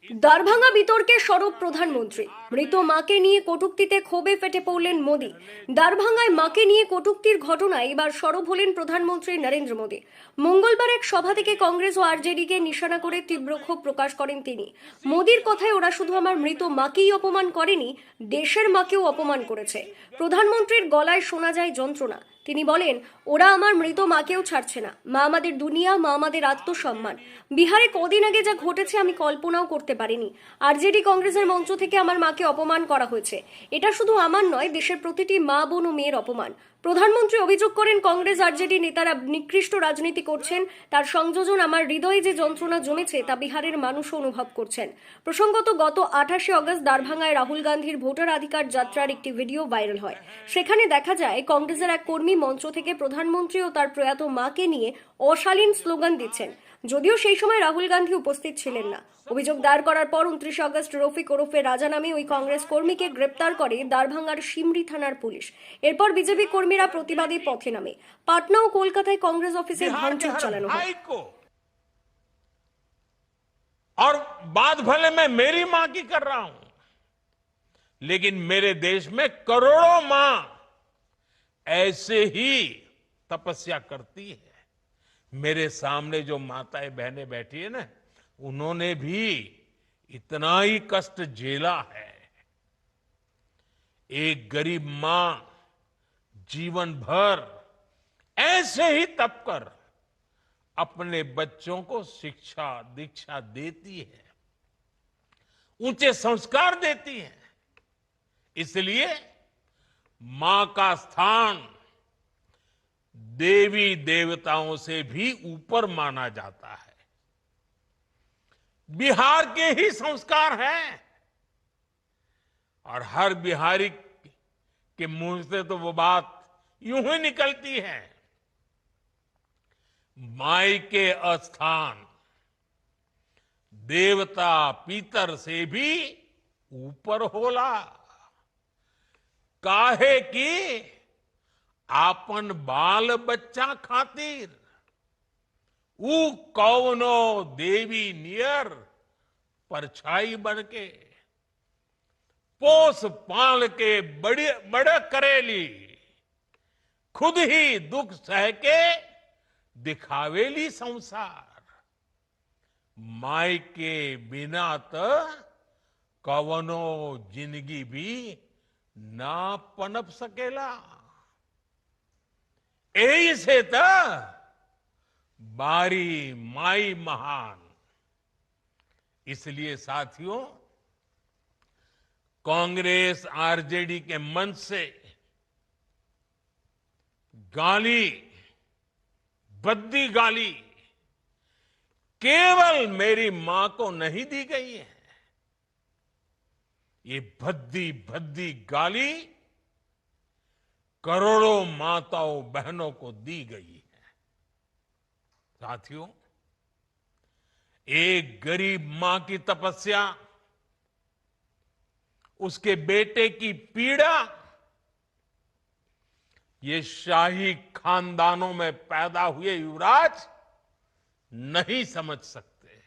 দারভাঙ্গা বিতর্কে সরব প্রধানমন্ত্রী। মৃত মাকে নিয়ে কটূক্তিতে ক্ষোভে ফেটে পড়লেন মোদী। দারভাঙ্গায় মাকে নিয়ে কটূক্তির ঘটনায় এবার সরব হলেন প্রধানমন্ত্রী নরেন্দ্র মোদী। মঙ্গলবার এক সভা থেকে কংগ্রেস ও আরজেডিকে নিশানা করে তীব্র ক্ষোভ প্রকাশ করেন তিনি। মোদীর কথায় ওরা শুধু আমার মৃত মাকেই অপমান করেনি, দেশের মাকেও অপমান করেছে। প্রধানমন্ত্রীর গলায় শোনা যায় যন্ত্রণা। তিনি বলেন, ওরা আমার মৃত মাকেও ছাড়ছে না। মা আমাদের দুনিয়া, মা আমাদের আত্মসম্মান। বিহারে কদিন আগে যা ঘটেছে আমি কল্পনাও করতে পারিনি। আরজেডি কংগ্রেসের মঞ্চ থেকে আমার মাকে অপমান করা হয়েছে। এটা শুধু আমার নয়, দেশের প্রতিটি মা, বোন ও মেয়ের অপমান। প্রধানমন্ত্রী অভিযোগ করেন, কংগ্রেস আরজেডি নেতারা নিকৃষ্ট রাজনীতি করছেন। তার সংযোজন আমার হৃদয়ে যে যন্ত্রণা জমেছে তা বিহারের মানুষও অনুভব করছেন। প্রসঙ্গত, গত 28শে অগস্ট দারভাঙ্গায় রাহুল গান্ধীর ভোটাধিকার যাত্রার একটি ভিডিও ভাইরাল হয়। সেখানে দেখা যায় কংগ্রেসের এক কর্মী মঞ্চ থেকে প্রধানমন্ত্রী ও তার প্রয়াত মাকে নিয়ে অশালীন স্লোগান দিচ্ছেন। যদিও সেই সময় রাহুল গান্ধী উপস্থিত ছিলেন না। অভিযোগ দায়ের করার পর 29শে অগস্ট রফিক ওরফে রাজা নামে ওই কংগ্রেস কর্মীকে গ্রেপ্তার করে দারভাঙ্গার সিমরি থানার পুলিশ। এরপর বিজেপি কর্মীরা প্রতিবাদী পথে নামে। পাটনা ও কলকাতায় কংগ্রেস অফিসে ভাঙচুর চালানো হয়। और बात भले मैं मेरी मां की कर रहा हूं, लेकिन मेरे देश में करोड़ों मां ऐसे ही तपस्या करती है। मेरे सामने जो माताएं बहनें बैठी है ना, उन्होंने भी इतना ही कष्ट झेला है। एक गरीब मां जीवन भर ऐसे ही तप कर अपने बच्चों को शिक्षा दीक्षा देती है, ऊंचे संस्कार देती है। इसलिए मां का स्थान देवी देवताओं से भी ऊपर माना जाता है। बिहार के ही संस्कार हैं और हर बिहारी के मुंह से तो वो बात यूं ही निकलती है, माई के अस्थान देवता पितर से भी ऊपर होला। काहे की आपन बाल बच्चा खातिर ऊ कौनो देवी नियर परछाई बन के पोस पाल के बड़े करेली, खुद ही दुख सह के दिखावेली संसार। माई के बिना तो कवनो जिंदगी भी ना पनप सकेला। यही से तो बारी माई महान। इसलिए साथियों, कांग्रेस आरजेडी के मंच से गाली, भद्दी गाली केवल मेरी मां को नहीं दी गई है। ये भद्दी भद्दी गाली करोड़ों माताओं बहनों को दी गई है। साथियों, एक गरीब मां की तपस्या, उसके बेटे की पीड़ा, ये शाही खानदानों में पैदा हुए युवराज नहीं समझ सकते।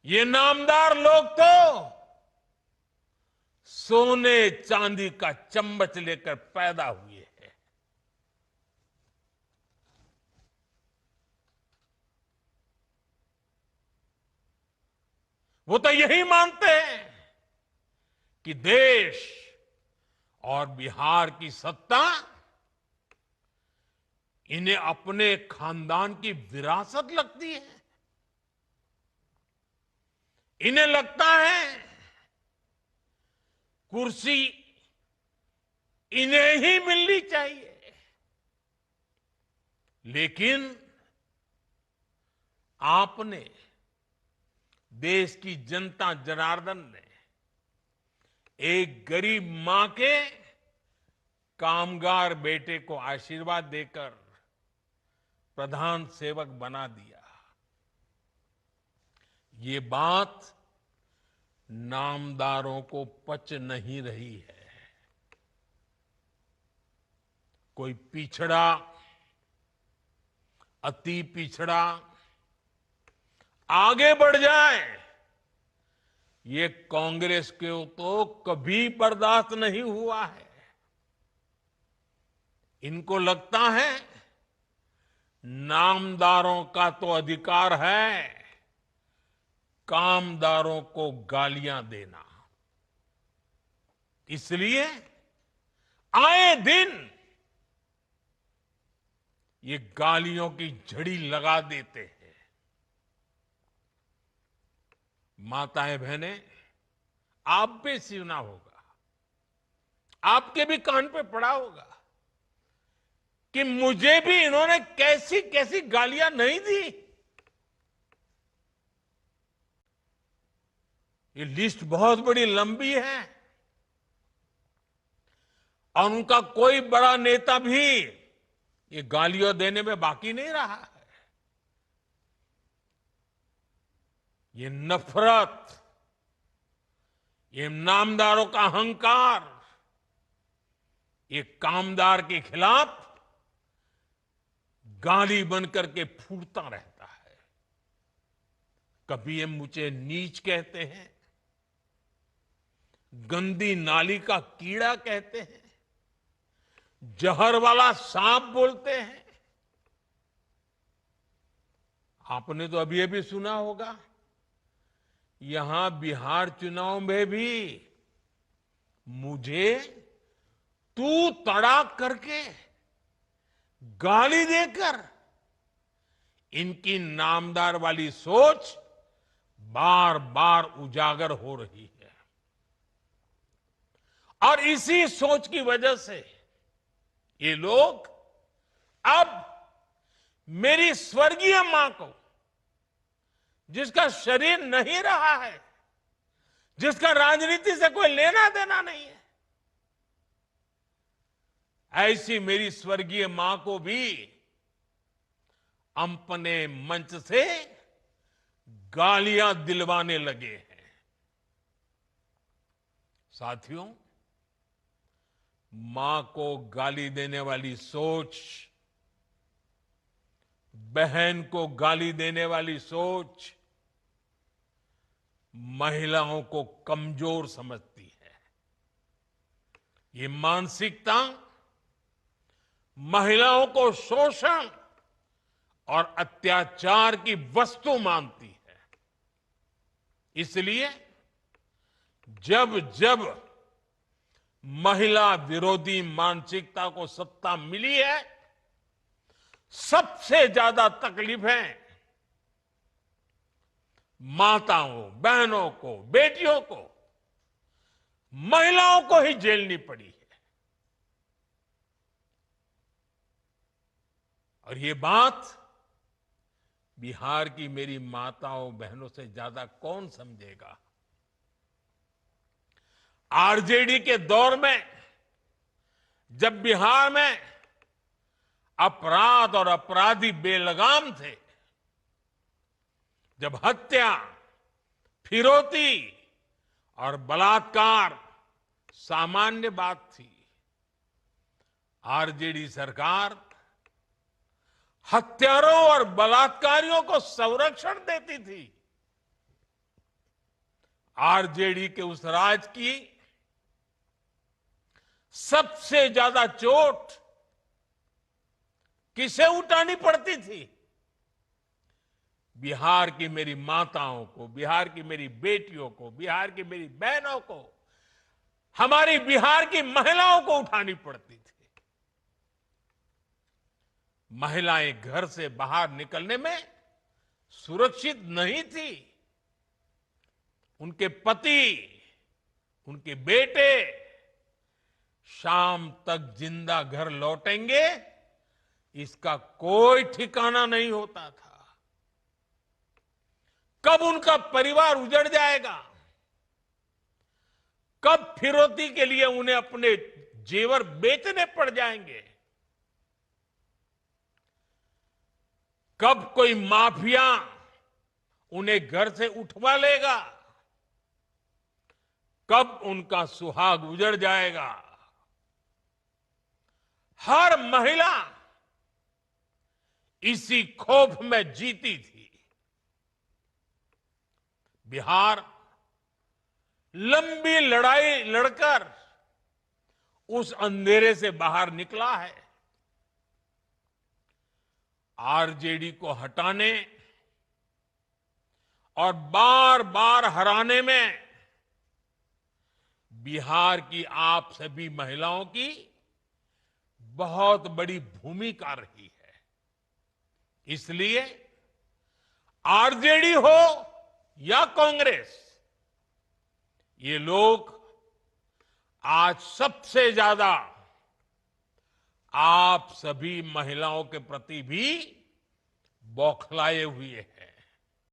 ये नामदार लोग तो सोने चांदी का चम्मच लेकर पैदा हुए हैं। वो तो यही मानते हैं कि देश और बिहार की सत्ता इन्हें अपने खानदान की विरासत लगती है। इन्हें लगता है कुर्सी इन्हें ही मिलनी चाहिए। लेकिन आपने, देश की जनता जनार्दन ने एक गरीब मां के कामगार बेटे को आशीर्वाद देकर प्रधान सेवक बना दिया। ये बात नामदारों को पच नहीं रही है। कोई पिछड़ा, अति पिछड़ा आगे बढ़ जाए ये कांग्रेस को तो कभी बर्दाश्त नहीं हुआ है। इनको लगता है नामदारों का तो अधिकार है कामदारों को गालियां देना, इसलिए आए दिन ये गालियों की झड़ी लगा देते हैं। माताएं बहनें, आप भी सुना होगा, आपके भी कान पे पड़ा होगा कि मुझे भी इन्होंने कैसी कैसी गालियां नहीं दी। ये लिस्ट बहुत बड़ी लंबी है और उनका कोई बड़ा नेता भी ये गालियां देने में बाकी नहीं रहा है। ये नफरत, ये नामदारों का अहंकार, ये कामदार के खिलाफ गाली बनकर के फूटता रहता है। कभी ये मुझे नीच कहते हैं, गंदी नाली का कीड़ा कहते हैं, जहर वाला सांप बोलते हैं। आपने तो अभी सुना होगा, यहां बिहार चुनाव में भी मुझे तू तड़ाक करके गाली देकर इनकी नामदार वाली सोच बार बार उजागर हो रही है। और इसी सोच की वजह से ये लोग अब मेरी स्वर्गीय मां को, जिसका शरीर नहीं रहा है, जिसका राजनीति से कोई लेना देना नहीं है, ऐसी मेरी स्वर्गीय मां को भी अपने मंच से गालियां दिलवाने लगे हैं। साथियों, मां को गाली देने वाली सोच, बहन को गाली देने वाली सोच महिलाओं को कमजोर समझती है। ये मानसिकता महिलाओं को शोषण और अत्याचार की वस्तु मानती है। इसलिए जब जब महिला विरोधी मानसिकता को सत्ता मिली है, सबसे ज्यादा तकलीफें माताओं, बहनों को, बेटियों को, महिलाओं को ही झेलनी पड़ी है। और ये बात बिहार की मेरी माताओं बहनों से ज्यादा कौन समझेगा। आरजेडी के दौर में जब बिहार में अपराध और अपराधी बेलगाम थे, जब हत्या, फिरौती और बलात्कार सामान्य बात थी, आरजेडी सरकार हत्यारों और बलात्कारियों को संरक्षण देती थी। आरजेडी के उस राज की सबसे ज्यादा चोट किसे उठानी पड़ती थी? बिहार की मेरी माताओं को, बिहार की मेरी बेटियों को, बिहार की मेरी बहनों को, हमारी बिहार की महिलाओं को उठानी पड़ती थी। महिलाएं घर से बाहर निकलने में सुरक्षित नहीं थी। उनके पति, उनके बेटे शाम तक जिंदा घर लौटेंगे, इसका कोई ठिकाना नहीं होता था। कब उनका परिवार उजड़ जाएगा, कब फिरौती के लिए उन्हें अपने जेवर बेचने पड़ जाएंगे, कब कोई माफिया उन्हें घर से उठवा लेगा, कब उनका सुहाग उजड़ जाएगा। हर महिला इसी खौफ में जीती थी। बिहार लंबी लड़ाई लड़कर उस अंधेरे से बाहर निकला है। आरजेडी को हटाने और बार बार हराने में बिहार की आप सभी महिलाओं की बहुत बड़ी भूमिका रही है। इसलिए आरजेडी हो या कांग्रेस, ये लोग आज सबसे ज्यादा आप सभी महिलाओं के प्रति भी बौखलाए हुए हैं।